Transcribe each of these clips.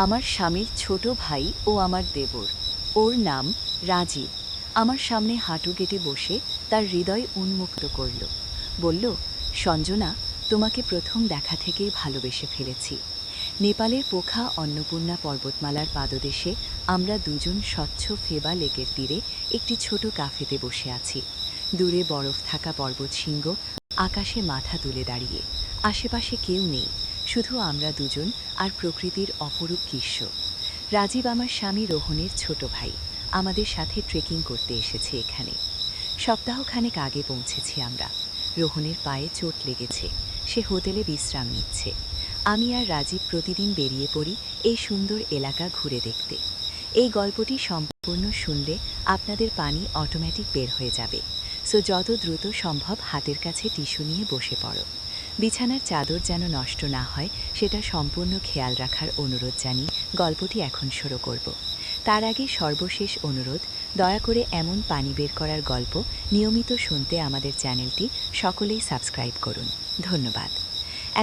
আমার স্বামীর ছোট ভাই ও আমার দেবর, ওর নাম রাজীব, আমার সামনে হাঁটু গেটে বসে তার হৃদয় উন্মুক্ত করল। বলল, সঞ্জনা, তোমাকে প্রথম দেখা থেকেই ভালোবেসে ফেলেছি। নেপালের পোখা অন্নপূর্ণা পর্বতমালার পাদদেশে আমরা দুজন স্বচ্ছ ফেবা লেকের তীরে একটি ছোট কাফেতে বসে আছি। দূরে বরফ থাকা পর্বতশৃঙ্গ আকাশে মাথা তুলে দাঁড়িয়ে, আশেপাশে কেউ নেই, শুধু আমরা দুজন আর প্রকৃতির অপরূপ দৃশ্য। রাজীব আমার স্বামী রোহনের ছোট ভাই, আমাদের সাথে ট্রেকিং করতে এসেছে এখানে। সপ্তাহখানেক আগে পৌঁছেছি আমরা। রোহনের পায়ে চোট লেগেছে, সে হোটেলে বিশ্রাম নিচ্ছে। আমি আর রাজীব প্রতিদিন বেরিয়ে পড়ি এই সুন্দর এলাকা ঘুরে দেখতে। এই গল্পটি সম্পূর্ণ শুনলে আপনাদের পানি অটোমেটিক বের হয়ে যাবে। সো যত দ্রুত সম্ভব হাতের কাছে টিস্যু নিয়ে বসে পড়ো। বিছানার চাদর যেন নষ্ট না হয় সেটা সম্পূর্ণ খেয়াল রাখার অনুরোধ জানিয়ে গল্পটি এখন শুরু করব। তার আগে সর্বশেষ অনুরোধ, দয়া করে এমন পানি বের করার গল্প নিয়মিত শুনতে আমাদের চ্যানেলটি সকলেই সাবস্ক্রাইব করুন। ধন্যবাদ।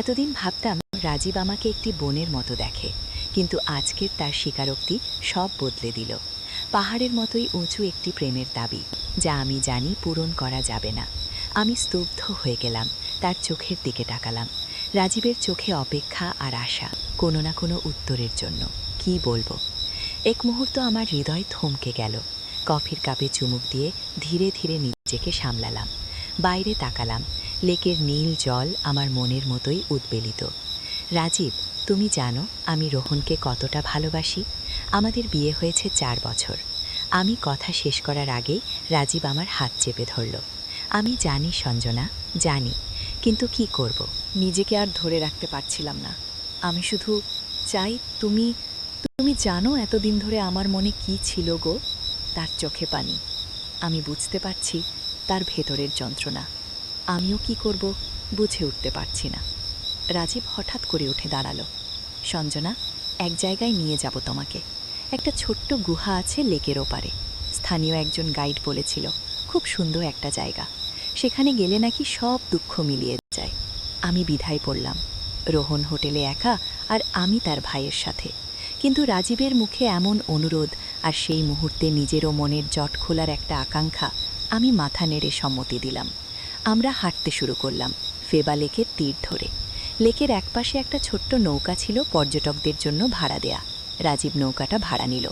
এতদিন ভাবতাম রাজীব আমাকে একটি বোনের মতো দেখে, কিন্তু আজকের তার স্বীকারোক্তি সব বদলে দিল। পাহাড়ের মতোই উঁচু একটি প্রেমের দাবি, যা আমি জানি পূরণ করা যাবে না। আমি স্তব্ধ হয়ে গেলাম, তার চোখের দিকে তাকালাম। রাজীবের চোখে অপেক্ষা আর আশা, কোনো না কোনো উত্তরের জন্য। কি বলবো? এক মুহূর্ত আমার হৃদয় থমকে গেল। কফির কাপে চুমুক দিয়ে ধীরে ধীরে নিজেকে সামলালাম। বাইরে তাকালাম, লেকের নীল জল আমার মনের মতোই উদ্বেলিত। রাজীব, তুমি জানো আমি রোহনকে কতটা ভালোবাসি? আমাদের বিয়ে হয়েছে 4 বছর। আমি কথা শেষ করার আগেই রাজীব আমার হাত চেপে ধরল। আমি জানি সঞ্জনা, জানি, কিন্তু কি করব? নিজেকে আর ধরে রাখতে পারছিলাম না। আমি শুধু চাই তুমি তুমি জানো এতদিন ধরে আমার মনে কি ছিল গো। তার চোখে পানি। আমি বুঝতে পারছি তার ভেতরের যন্ত্রণা। আমিও কি করব বুঝে উঠতে পারছি না। রাজীব হঠাৎ করে উঠে দাঁড়ালো। সঞ্জনা, এক জায়গায় নিয়ে যাব তোমাকে। একটা ছোট্ট গুহা আছে লেকের ওপারে। স্থানীয় একজন গাইড বলেছিল খুব সুন্দর একটা জায়গা, সেখানে গেলে নাকি সব দুঃখ মিলিয়ে যায়। আমি দ্বিধায় পড়লাম। রোহন হোটেলে একা আর আমি তার ভাইয়ের সাথে। কিন্তু রাজীবের মুখে এমন অনুরোধ আর সেই মুহূর্তে নিজেরও মনের জট খোলার একটা আকাঙ্ক্ষা, আমি মাথা নেড়ে সম্মতি দিলাম। আমরা হাঁটতে শুরু করলাম ফেবা লেকের তীর ধরে। লেকের একপাশে একটা ছোট্ট নৌকা ছিল পর্যটকদের জন্য ভাড়া দেয়া। রাজীব নৌকাটা ভাড়া নিল।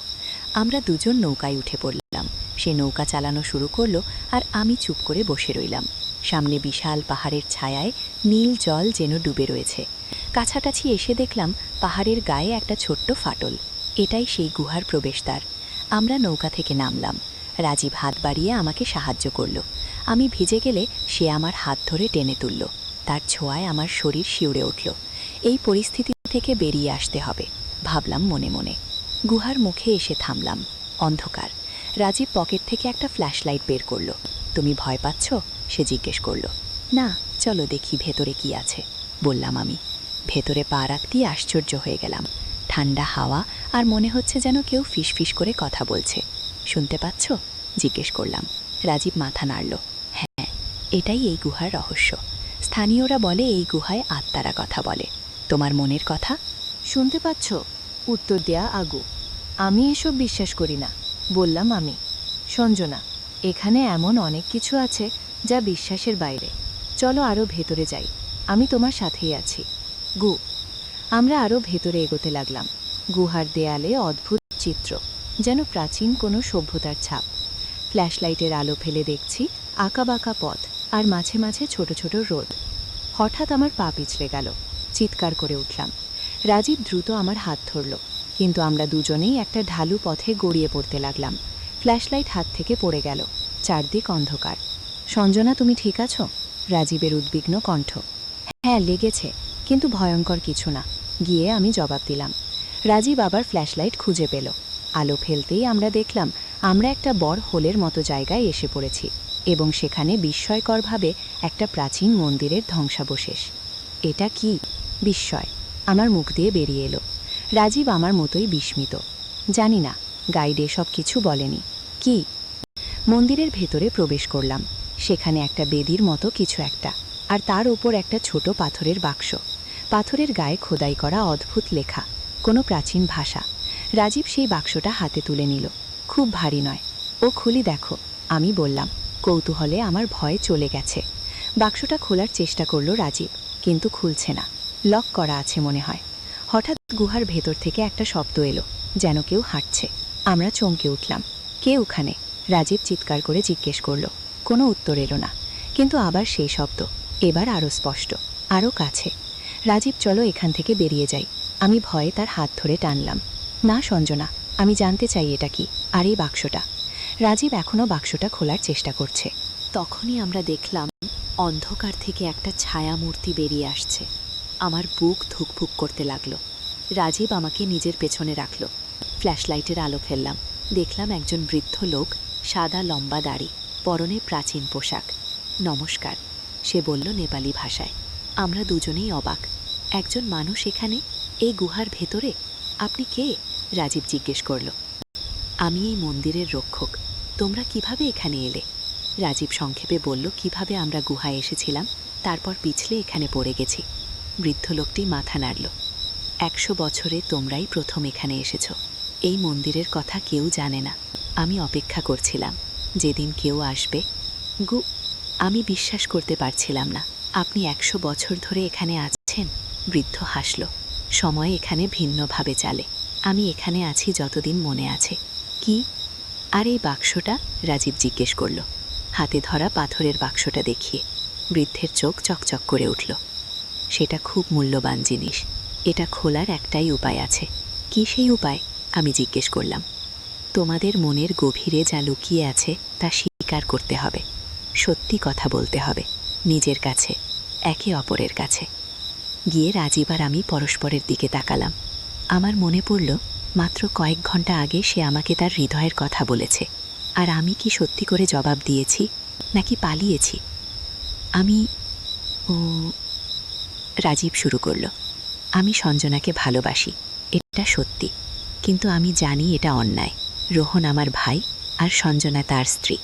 আমরা দুজন নৌকায় উঠে পড়লাম। সে নৌকা চালানো শুরু করলো আর আমি চুপ করে বসে রইলাম। সামনে বিশাল পাহাড়ের ছায়ায় নীল জল যেন ডুবে রয়েছে। কাছাকাছি এসে দেখলাম পাহাড়ের গায়ে একটা ছোট্ট ফাটল। এটাই সেই গুহার প্রবেশদ্বার। আমরা নৌকা থেকে নামলাম। রাজীব হাত বাড়িয়ে আমাকে সাহায্য করল। আমি ভিজে গেলে সে আমার হাত ধরে টেনে তুলল। তার ছোঁয়ায় আমার শরীর শিউরে উঠল। এই পরিস্থিতি থেকে বেরিয়ে আসতে হবে, ভাবলাম মনে মনে। গুহার মুখে এসে থামলাম। অন্ধকার। রাজীব পকেট থেকে একটা ফ্ল্যাশলাইট বের করল। তুমি ভয় পাচ্ছ? সে জিজ্ঞেস করল। না, চলো দেখি ভেতরে কি আছে, বললাম আমি। ভেতরে পা রাখতেই আশ্চর্য হয়ে গেলাম। ঠান্ডা হাওয়া আর মনে হচ্ছে যেন কেউ ফিসফিস করে কথা বলছে। শুনতে পাচ্ছ? জিজ্ঞেস করলাম। রাজীব মাথা নাড়ল। হ্যাঁ, এটাই এই গুহার রহস্য। স্থানীয়রা বলে এই গুহায় আত্মারা কথা বলে। তোমার মনের কথা শুনতে পাচ্ছ? উত্তর দেয়া আগু। আমি এসব বিশ্বাস করি না, বললাম আমি। সঞ্জনা, এখানে এমন অনেক কিছু আছে যা বিশ্বাসের বাইরে। চলো আরও ভেতরে যাই, আমি তোমার সাথেই আছি। গু। আমরা আরও ভেতরে এগোতে লাগলাম। গুহার দেয়ালে অদ্ভুত চিত্র, যেন প্রাচীন কোনো সভ্যতার ছাপ। ফ্ল্যাশলাইটের আলো ফেলে দেখছি আঁকাবাঁকা পথ আর মাঝে মাঝে ছোট ছোট রোদ। হঠাৎ আমার পা পিছলে গেল। চিৎকার করে উঠলাম। রাজীব দ্রুত আমার হাত ধরল, কিন্তু আমরা দুজনেই একটা ঢালু পথে গড়িয়ে পড়তে লাগলাম। ফ্ল্যাশলাইট হাত থেকে পড়ে গেল। চারদিক অন্ধকার। সঞ্জনা, তুমি ঠিক আছো? রাজীবের উদ্বিগ্ন কণ্ঠ। হ্যাঁ, লেগেছে, কিন্তু ভয়ঙ্কর কিছু না, গিয়ে আমি জবাব দিলাম। রাজীব আবার ফ্ল্যাশলাইট খুঁজে পেল। আলো ফেলতেই আমরা দেখলাম আমরা একটা বড় হোলের মতো জায়গায় এসে পড়েছি, এবং সেখানে বিস্ময়করভাবে একটা প্রাচীন মন্দিরের ধ্বংসাবশেষ। এটা কি? বিস্ময় আমার মুখ দিয়ে বেরিয়ে এলো। রাজীব আমার মতোই বিস্মিত। জানি না, গাইড এসব কিছু বলেনি। কি? মন্দিরের ভেতরে প্রবেশ করলাম। সেখানে একটা বেদির মতো কিছু একটা, আর তার ওপর একটা ছোট পাথরের বাক্স। পাথরের গায়ে খোদাই করা অদ্ভুত লেখা, কোনো প্রাচীন ভাষা। রাজীব সেই বাক্সটা হাতে তুলে নিল। খুব ভারী নয়। ও খুলি দেখো, আমি বললাম। কৌতূহলে আমার ভয় চলে গেছে। বাক্সটা খোলার চেষ্টা করল রাজীব, কিন্তু খুলছে না। লক করা আছে মনে হয়। হঠাৎ গুহার ভেতর থেকে একটা শব্দ এলো, যেন কেউ হাঁটছে। আমরা চমকে উঠলাম। কে ওখানে? রাজীব চিৎকার করে জিজ্ঞেস করল। কোনো উত্তর এলো না, কিন্তু আবার সেই শব্দ, এবার আরও স্পষ্ট, আরও কাছে। রাজীব, চলো এখান থেকে বেরিয়ে যাই। আমি ভয়ে তার হাত ধরে টানলাম। না সঞ্জনা, আমি জানতে চাই এটা কি, আর এই বাক্সটা। রাজীব এখনও বাক্সটা খোলার চেষ্টা করছে। তখনই আমরা দেখলাম অন্ধকার থেকে একটা ছায়ামূর্তি বেরিয়ে আসছে। আমার বুক ধুকভুক করতে লাগলো। রাজীব আমাকে নিজের পেছনে রাখল। ফ্ল্যাশলাইটের আলো ফেললাম। দেখলাম একজন বৃদ্ধ লোক, সাদা লম্বা দাড়ি, পরনে প্রাচীন পোশাক। নমস্কার, সে বলল নেপালি ভাষায়। আমরা দুজনেই অবাক। একজন মানুষ এখানে, এই গুহার ভেতরে? আপনি কে? রাজীব জিজ্ঞেস করল। আমি এই মন্দিরের রক্ষক। তোমরা কিভাবে এখানে এলে? রাজীব সংক্ষেপে বলল কিভাবে আমরা গুহায় এসেছিলাম, তারপর পিছলে এখানে পড়ে গেছি। বৃদ্ধ লোকটি মাথা নাড়ল। 100 বছরে তোমরাই প্রথম এখানে এসেছ। এই মন্দিরের কথা কেউ জানে না। আমি অপেক্ষা করছিলাম যেদিন কেউ আসবে। আমি বিশ্বাস করতে পারছিলাম না। আপনি 100 বছর ধরে এখানে আছেন? বৃদ্ধ হাসল। সময় এখানে ভিন্নভাবে চলে। আমি এখানে আছি যতদিন মনে আছে। কি? আর এই বাক্সটা? রাজীব জিজ্ঞেস করল, হাতে ধরা পাথরের বাক্সটা দেখিয়ে। বৃদ্ধের চোখ চকচক করে উঠল। সেটা খুব মূল্যবান জিনিস। এটা খোলার একটাই উপায় আছে। কি সেই উপায়? আমি জিজ্ঞেস করলাম। তোমাদের মনের গভীরে যা লুকিয়ে আছে তা স্বীকার করতে হবে। সত্যি কথা বলতে হবে, নিজের কাছে, একে অপরের কাছে। গিয়ে রাজীব আর আমি পরস্পরের দিকে তাকালাম। আমার মনে পড়ল মাত্র কয়েক ঘন্টা আগে সে আমাকে তার হৃদয়ের কথা বলেছে। আর আমি কি সত্যি করে জবাব দিয়েছি, নাকি পালিয়েছি? রাজীব শুরু করল। আমি সঞ্জনাকে ভালোবাসি, এটা সত্যি। কিন্তু আমি জানি এটা অন্যায়। রোহন আমার ভাই, আর সঞ্জনা তার স্ত্রী।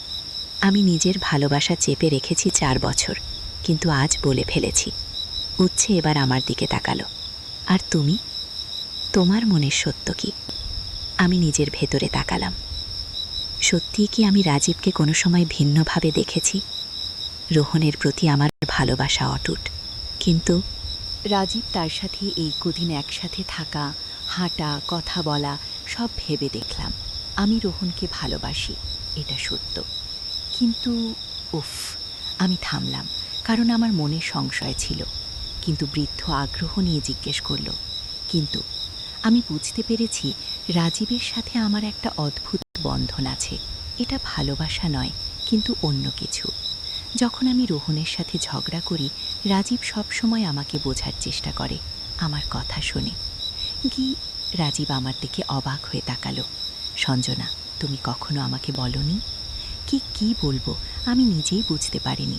আমি নিজের ভালোবাসা চেপে রেখেছি 4 বছর, কিন্তু আজ বলে ফেলেছি। উচ্ছে এবার আমার দিকে তাকালো। আর তুমি? তোমার মনের সত্য কি? আমি নিজের ভেতরে তাকালাম। সত্যিই কি আমি রাজীবকে কোনো সময় ভিন্নভাবে দেখেছি? রোহনের প্রতি আমার ভালোবাসা অটুট, কিন্তু রাজীব তার সাথে এই কদিন একসাথে থাকা, হাঁটা, কথা বলা, সব ভেবে দেখলাম আমি রোহনকে ভালোবাসি, এটা সত্য। কিন্তু উফ, আমি থামলাম, কারণ আমার মনে সংশয় ছিল। কিন্তু বৃদ্ধ আগ্রহ নিয়ে জিজ্ঞেস করল, কিন্তু? আমি বুঝতে পেরেছি রাজীবের সাথে আমার একটা অদ্ভুত বন্ধন আছে। এটা ভালোবাসা নয়, কিন্তু অন্য কিছু। যখন আমি রোহনের সাথে ঝগড়া করি, রাজীব সবসময় আমাকে বোঝার চেষ্টা করে, আমার কথা শোনে। রাজীব আমার দিকে অবাক হয়ে তাকালো। সঞ্জনা, তুমি কখনো আমাকে বলনি? কি বলবো আমি নিজেই বুঝতে পারিনি।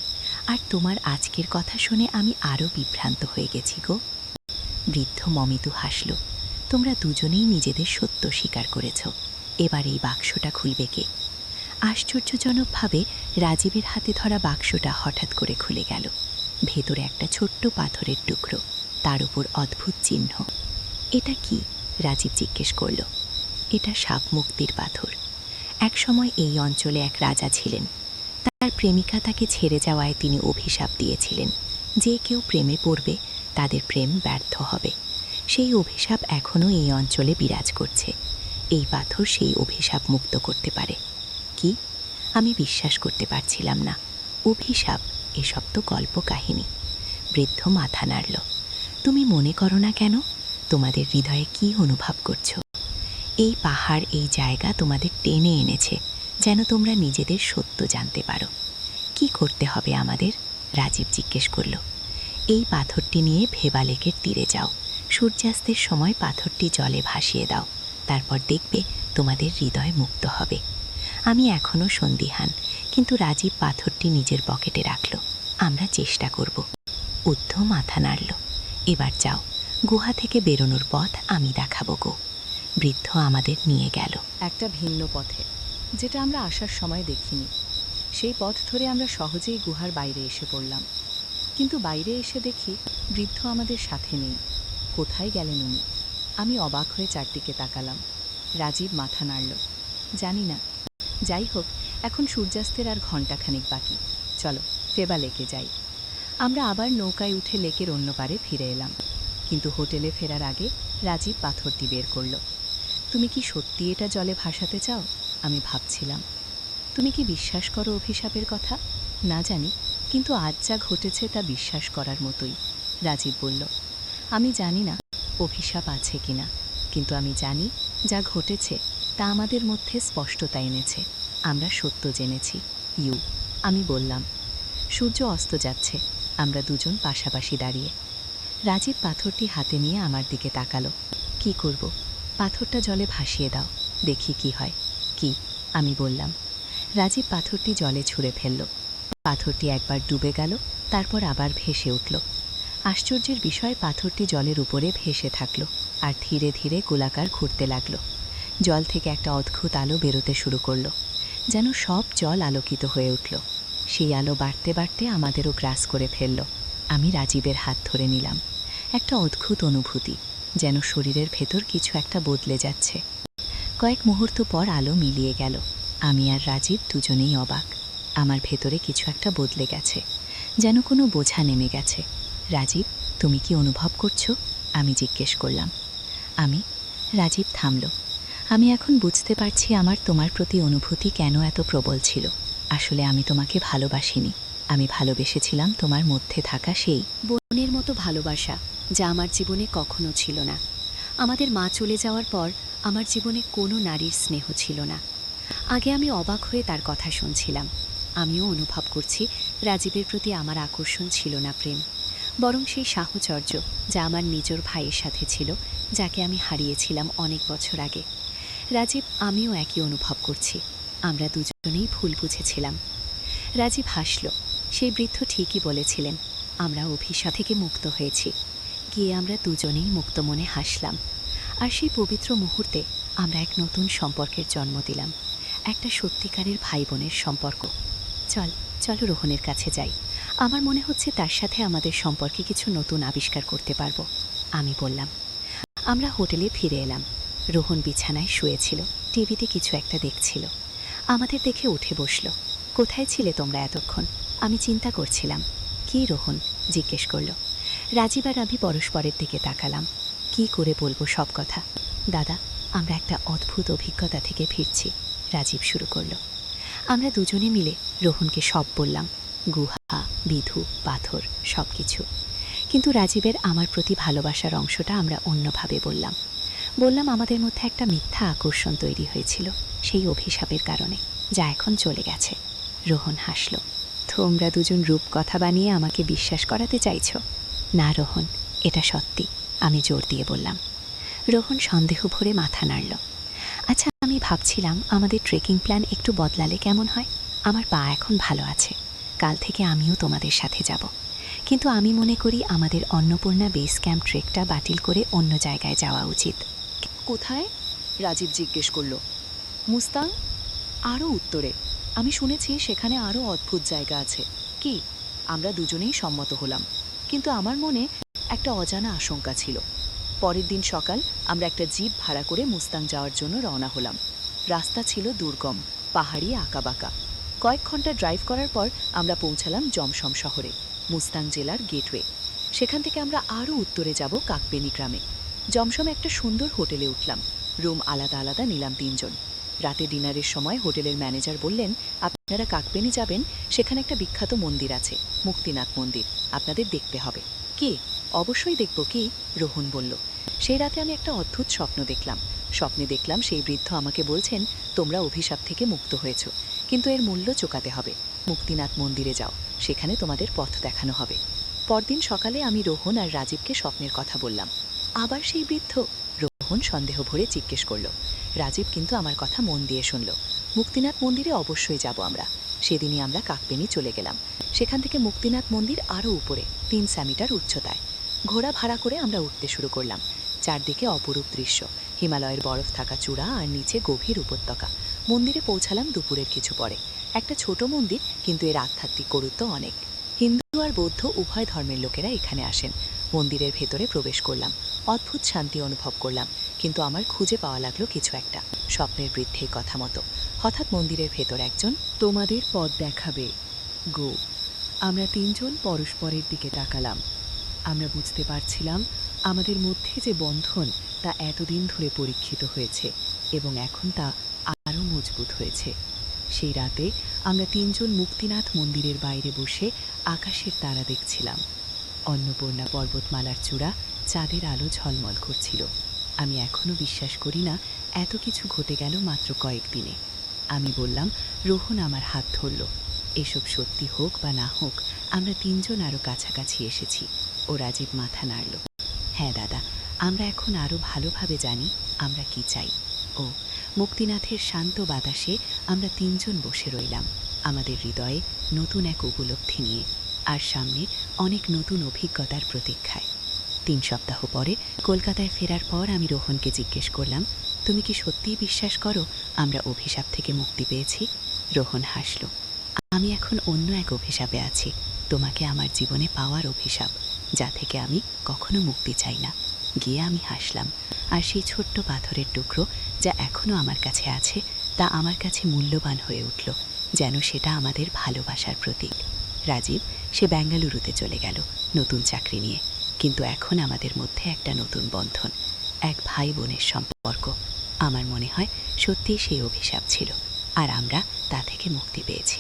আর তোমার আজকের কথা শুনে আমি আরও বিভ্রান্ত হয়ে গেছি গো। বৃদ্ধ মমিতু হাসল। তোমরা দুজনেই নিজেদের সত্য স্বীকার করেছ। এবার এই বাক্সটা খুলবে কে? আশ্চর্যজনকভাবে রাজীবের হাতে ধরা বাক্সটা হঠাৎ করে খুলে গেল। ভেতরে একটা ছোট্ট পাথরের টুকরো, তার উপর অদ্ভুত চিহ্ন। এটা কি? রাজীব জিজ্ঞেস করল। এটা সাপ মুক্তির পাথর। একসময় এই অঞ্চলে এক রাজা ছিলেন। তার প্রেমিকা তাকে ছেড়ে যাওয়ায় তিনি অভিশাপ দিয়েছিলেন, যে কেউ প্রেমে পড়বে তাদের প্রেম ব্যর্থ হবে। সেই অভিশাপ এখনও এই অঞ্চলে বিরাজ করছে। এই পাথর সেই অভিশাপ মুক্ত করতে পারে। কি? আমি বিশ্বাস করতে পারছিলাম না। অভিশাপ? এসব তো গল্প কাহিনী। বৃদ্ধ মাথা নাড়ল। তুমি মনে করো না কেন? তোমাদের হৃদয়ে কি অনুভব করছো? এই পাহাড়, এই জায়গা তোমাদের টেনে এনেছে, যেন তোমরা নিজেদের সত্য জানতে পারো। কি করতে হবে আমাদের? রাজীব জিজ্ঞেস করল। এই পাথরটি নিয়ে ভেবা লেকের তীরে যাও। সূর্যাস্তের সময় পাথরটি জলে ভাসিয়ে দাও। তারপর দেখবে তোমাদের হৃদয় মুক্ত হবে। আমি এখনও সন্দিহান, কিন্তু রাজীব পাথরটি নিজের পকেটে রাখল। আমরা চেষ্টা করব। ঊর্ধ্ব মাথা নাড়ল। এবার যাও, গুহা থেকে বেরোনোর পথ আমি দেখাবো গো। বৃদ্ধ আমাদের নিয়ে গেল একটা ভিন্ন পথে, যেটা আমরা আসার সময় দেখিনি। সেই পথ ধরে আমরা সহজেই গুহার বাইরে এসে পড়লাম। কিন্তু বাইরে এসে দেখি বৃদ্ধ আমাদের সাথে নেই। কোথায় গেলেন উনি? আমি অবাক হয়ে চারদিকে তাকালাম। রাজীব মাথা নাড়ল। জানি না। যাই হোক, এখন সূর্যাস্তের আর ঘণ্টাখানিক বাকি। চলো ফেবা লেকে যাই। আমরা আবার নৌকায় উঠে লেকের অন্য পারে ফিরে এলাম। কিন্তু হোটেলে ফেরার আগে রাজীব পাথরটি বের করল। তুমি কি সত্যি এটা জলে ভাসাতে চাও? আমি ভাবছিলাম। তুমি কি বিশ্বাস করো অভিশাপের কথা? না জানি, কিন্তু আজ যা ঘটেছে তা বিশ্বাস করার মতোই। রাজীব বলল, আমি জানি না অভিশাপ আছে কিনা, কিন্তু আমি জানি যা ঘটেছে তা আমাদের মধ্যে স্পষ্টতা এনেছে। আমরা সত্য জেনেছি। আমি বললাম। সূর্য অস্ত যাচ্ছে। আমরা দুজন পাশাপাশি দাঁড়িয়ে। রাজীব পাথরটি হাতে নিয়ে আমার দিকে তাকালো। কি করব? পাথরটা জলে ভাসিয়ে দাও, দেখি কি হয়। কি? আমি বললাম। রাজীব পাথরটি জলে ছুঁড়ে ফেলল। পাথরটি একবার ডুবে গেল, তারপর আবার ভেসে উঠল। আশ্চর্যের বিষয়, পাথরটি জলের উপরে ভেসে থাকল আর ধীরে ধীরে গোলাকার ঘুরতে লাগল। জল থেকে একটা অদ্ভুত আলো বেরোতে শুরু করল, যেন সব জল আলোকিত হয়ে উঠল। সেই আলো বাড়তে বাড়তে আমাদেরও গ্রাস করে ফেলল। আমি রাজীবের হাত ধরে নিলাম। একটা অদ্ভুত অনুভূতি, যেন শরীরের ভেতর কিছু একটা বদলে যাচ্ছে। কয়েক মুহূর্ত পর আলো মিলিয়ে গেল। আমি আর রাজীব দুজনেই অবাক। আমার ভেতরে কিছু একটা বদলে গেছে, যেন কোনো বোঝা নেমে গেছে। রাজীব, তুমি কি অনুভব করছো? আমি জিজ্ঞেস করলাম। রাজীব থামল। আমি এখন বুঝতে পারছি আমার তোমার প্রতি অনুভূতি কেন এত প্রবল ছিল। আসলে আমি তোমাকে ভালোবাসিনি, আমি ভালোবেসেছিলাম তোমার মধ্যে থাকা সেই বোনের মতো ভালোবাসা, যা আমার জীবনে কখনো ছিল না। আমাদের মা চলে যাওয়ার পর আমার জীবনে কোনো নারীর স্নেহ ছিল না। আগে আমি অবাক হয়ে তার কথা শুনছিলাম। আমিও অনুভব করছি রাজীবের প্রতি আমার আকর্ষণ ছিল না প্রেম, বরং সেই সাহচর্য যা আমার নিজের ভাইয়ের সাথে ছিল, যাকে আমি হারিয়েছিলাম অনেক বছর আগে। রাজীব, আমিও একই অনুভব করছি। আমরা দুজনেই ভুল বুঝেছিলাম। রাজীব হাসল। সেই বৃদ্ধ ঠিকই বলেছিলেন, আমরা অভিশাপ থেকে মুক্ত হয়েছি। গিয়ে আমরা দুজনেই মুক্ত মনে হাসলাম। আর সেই পবিত্র মুহূর্তে আমরা এক নতুন সম্পর্কের জন্ম দিলাম, একটা সত্যিকারের ভাই বোনের সম্পর্ক। চলো রোহনের কাছে যাই। আমার মনে হচ্ছে তার সাথে আমাদের সম্পর্কে কিছু নতুন আবিষ্কার করতে পারবো। আমি বললাম। আমরা হোটেলে ফিরে এলাম। রোহন বিছানায় শুয়েছিল, টিভিতে কিছু একটা দেখছিল। আমাদের দেখে উঠে বসল। কোথায় ছিলে তোমরা এতক্ষণ? আমি চিন্তা করছিলাম। কি রোহন? জিজ্ঞেস করল। রাজীব আর আমি পরস্পরের দিকে তাকালাম। কি করে বলবো সব কথা? দাদা, আমরা একটা অদ্ভুত অভিজ্ঞতা থেকে ফিরছি, রাজীব শুরু করল। আমরা দুজনে মিলে রোহনকে সব বললাম, গুহা, বিধু, পাথর, সব কিছু। কিন্তু রাজীবের আমার প্রতি ভালোবাসার অংশটা আমরা অন্যভাবে বললাম আমাদের মধ্যে একটা মিথ্যা আকর্ষণ তৈরি হয়েছিল সেই অভিশাপের কারণে, যা এখন চলে গেছে। রোহন হাসল। তোমরা দুজন রূপকথা বানিয়ে আমাকে বিশ্বাস করাতে চাইছ? না রোহন, এটা সত্যি, আমি জোর দিয়ে বললাম। রোহন সন্দেহ ভরে মাথা নাড়ল। আচ্ছা, আমি ভাবছিলাম আমাদের ট্রেকিং প্ল্যান একটু বদলালে কেমন হয়? আমার পা এখন ভালো আছে, কাল থেকে আমিও তোমাদের সাথে যাব। কিন্তু আমি মনে করি আমাদের অন্নপূর্ণা বেস ক্যাম্প ট্রেকটা বাতিল করে অন্য জায়গায় যাওয়া উচিত। কোথায়? রাজীব জিজ্ঞেস করল। মুস্তাং? আরও উত্তরে। আমি শুনেছি সেখানে আরও অদ্ভুত জায়গা আছে। কি? আমরা দুজনেই সম্মত হলাম, কিন্তু আমার মনে একটা অজানা আশঙ্কা ছিল। পরের দিন সকাল আমরা একটা জিপ ভাড়া করে মুস্তাং যাওয়ার জন্য রওনা হলাম। রাস্তা ছিল দুর্গম, পাহাড়ি, আঁকাবাঁকা। কয়েক ঘন্টা ড্রাইভ করার পর আমরা পৌঁছালাম জমসম শহরে, মুস্তাং জেলার গেটওয়ে। সেখান থেকে আমরা আরও উত্তরে যাব কাকবেনি গ্রামে। জমসমে একটা সুন্দর হোটেলে উঠলাম। রুম আলাদা আলাদা নিলাম 3 জন। রাতে ডিনারের সময় হোটেলের ম্যানেজার বললেন, আপনারা কাকবেনি যাবেন, সেখানে একটা বিখ্যাত মন্দির আছে, মুক্তিনাথ মন্দির, আপনাদের দেখতে হবে। কি? অবশ্যই দেখব। কি? রোহন বলল। সেই রাতে আমি একটা অদ্ভুত স্বপ্ন দেখলাম। স্বপ্নে দেখলাম সেই বৃদ্ধ আমাকে বলছেন, তোমরা অভিশাপ থেকে মুক্ত হয়েছ, কিন্তু এর মূল্য চোকাতে হবে। মুক্তিনাথ মন্দিরে যাও, সেখানে তোমাদের পথ দেখানো হবে। পরদিন সকালে আমি রোহন আর রাজীবকে স্বপ্নের কথা বললাম। আবার সেই বৃদ্ধ? রোহন সন্দেহ ভরে জিজ্ঞেস করল। রাজীব কিন্তু আমার কথা মন দিয়ে শুনল। মুক্তিনাথ মন্দিরে অবশ্যই যাব আমরা। সেদিনই আমরা কাকবেনি চলে গেলাম। সেখান থেকে মুক্তিনাথ মন্দির আরও উপরে, 300 মিটার উচ্চতায়। ঘোড়া ভাড়া করে আমরা উঠতে শুরু করলাম। চারদিকে অপরূপ দৃশ্য, হিমালয়ের বরফ থাকা চূড়া আর নিচে গভীর উপত্যকা। মন্দিরে পৌঁছালাম দুপুরের কিছু পরে। একটা ছোট মন্দির, কিন্তু এর আধ্যাত্মিক গুরুত্ব অনেক। হিন্দু আর বৌদ্ধ উভয় ধর্মের লোকেরা এখানে আসেন। মন্দিরের ভেতরে প্রবেশ করলাম। অদ্ভুত শান্তি অনুভব করলাম, কিন্তু আমার খুঁজে পাওয়া লাগলো কিছু একটা স্বপ্নের বৃদ্ধের কথা মতো। হঠাৎ মন্দিরের ভেতর একজন, তোমাদের পথ দেখাবে গো। আমরা তিনজন পরস্পরের দিকে তাকালাম। আমরা বুঝতে পারছিলাম আমাদের মধ্যে যে বন্ধন তা এতদিন ধরে পরীক্ষিত হয়েছে এবং এখন তা আরও মজবুত হয়েছে। সেই রাতে আমরা তিনজন মুক্তিনাথ মন্দিরের বাইরে বসে আকাশের তারা দেখছিলাম। অন্নপূর্ণা পর্বতমালার চূড়া চাঁদের আলো ঝলমল করছিল। আমি এখনও বিশ্বাস করি না এত কিছু ঘটে গেল মাত্র কয়েকদিনে। আমি বললাম, রোহন আমার হাত ধরল। এসব সত্যি হোক বা না হোক, আমরা তিনজন আরও কাছাকাছি এসেছি। ও রাজীব মাথা নাড়ল। হ্যাঁ দাদা, আমরা এখন আরও ভালোভাবে জানি আমরা কি চাই। ও মুক্তিনাথের শান্ত বাতাসে আমরা তিনজন বসে রইলাম, আমাদের হৃদয়ে নতুন এক উপলব্ধি নিয়ে, আর সামনে অনেক নতুন অভিজ্ঞতার প্রতীক্ষায়। 3 সপ্তাহ পরে কলকাতায় ফেরার পর আমি রোহনকে জিজ্ঞেস করলাম, তুমি কি সত্যিই বিশ্বাস করো আমরা অভিশাপ থেকে মুক্তি পেয়েছি? রোহন হাসল। আমি এখন অন্য এক অভিশাপে আছি, তোমাকে আমার জীবনে পাওয়ার অভিশাপ, যা থেকে আমি কখনো মুক্তি চাই না। গিয়ে আমি হাসলাম, আর সেই ছোট্ট পাথরের টুকরো যা এখনও আমার কাছে আছে তা আমার কাছে মূল্যবান হয়ে উঠল, যেন সেটা আমাদের ভালোবাসার প্রতীক। রাজীব সে বেঙ্গালুরুতে চলে গেল নতুন চাকরি নিয়ে, কিন্তু এখন আমাদের মধ্যে একটা নতুন বন্ধন, এক ভাই বোনের সম্পর্ক। আমার মনে হয় সত্যিই সেই অভিশাপ ছিল, আর আমরা তা থেকে মুক্তি পেয়েছি।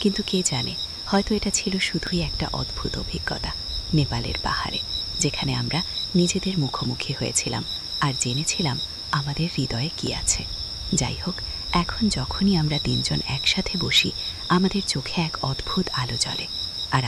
কিন্তু কে জানে, হয়তো এটা ছিল শুধুই একটা অদ্ভুত অভিজ্ঞতা নেপালের পাহাড়ে, যেখানে আমরা নিজেদের মুখোমুখি হয়েছিলাম আর জেনেছিলাম আমাদের হৃদয়ে কি আছে। যাই হোক, এখন যখনই আমরা তিনজন একসাথে বসি, আমাদের চোখে এক অদ্ভুত আলো জ্বলে, আর